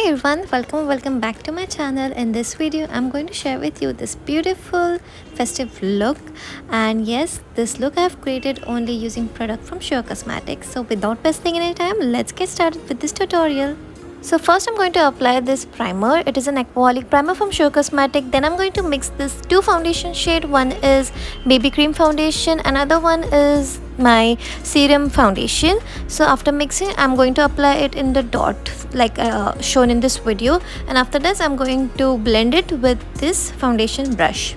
Hi everyone, welcome back to my channel. In this video I'm going to share with you this beautiful festive look, and yes, this look I've created only using product from SUGARCosmetics. So without wasting any time, let's get started with this tutorial. So first I'm going to apply this primer. It is an Aquaholic primer from SUGARCosmetics. Then I'm going to mix this two foundation shade. One is baby cream foundation, another one is my Serum foundation. So after mixing, I'm going to apply it in the dot like shown in this video, and after this I'm going to blend it with this foundation brush.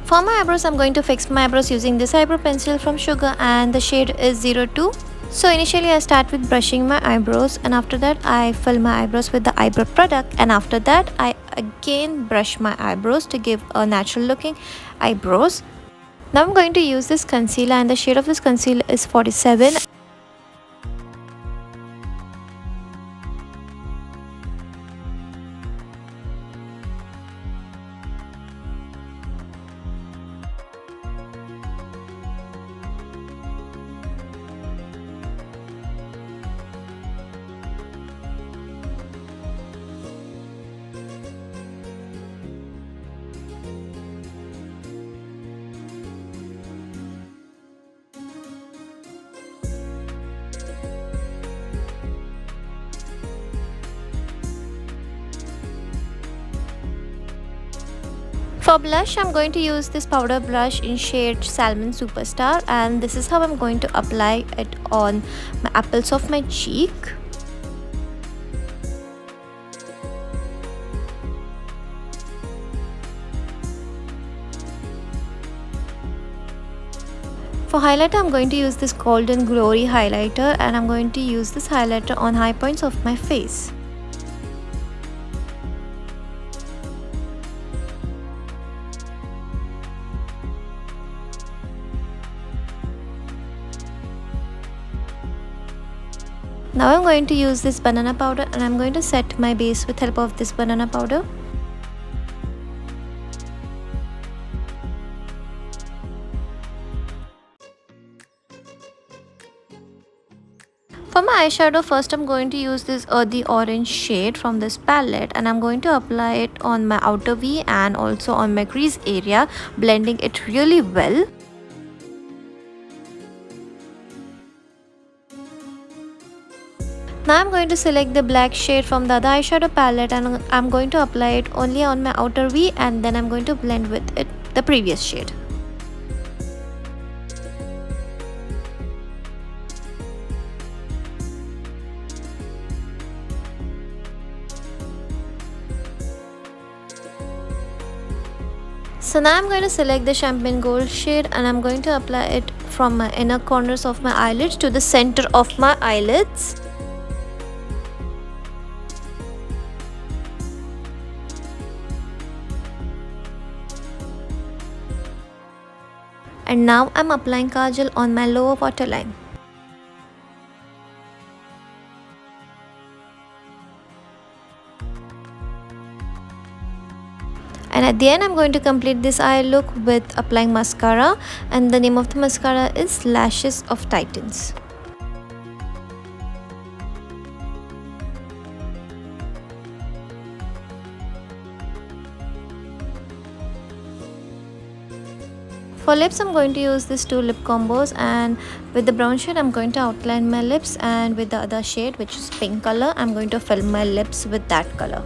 For my eyebrows, I'm going to fix my eyebrows using this eyebrow pencil from Sugar, and the shade is 02. So initially I start with brushing my eyebrows, and after that I fill my eyebrows with the eyebrow product, and after that I again brush my eyebrows to give a natural looking eyebrows. Now I'm going to use this concealer, and the shade of this concealer is 47. For blush, I'm going to use this powder blush in shade Salmon Superstar, and this is how I'm going to apply it on my apples of my cheek. For highlighter, I'm going to use this Golden Glory highlighter, and I'm going to use this highlighter on high points of my face. Now I'm going to use this banana powder, and I'm going to set my base with help of this banana powder. For my eyeshadow, first I'm going to use this earthy orange shade from this palette, and I'm going to apply it on my outer V and also on my crease area, blending it really well. Now I'm going to select the black shade from the other eyeshadow palette, and I'm going to apply it only on my outer V, and then I'm going to blend with it the previous shade. So now I'm going to select the champagne gold shade, and I'm going to apply it from my inner corners of my eyelids to the center of my eyelids. And now I'm applying Kajal on my lower waterline. And at the end, I'm going to complete this eye look with applying mascara, and the name of the mascara is Lashes of Titans. For lips, I'm going to use these two lip combos, and with the brown shade I'm going to outline my lips, and with the other shade, which is pink color, I'm going to fill my lips with that color.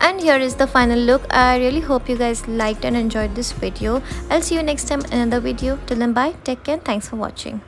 And here is the final look. I really hope you guys liked and enjoyed this video. I'll see you next time in another video. Till then, bye, take care, thanks for watching.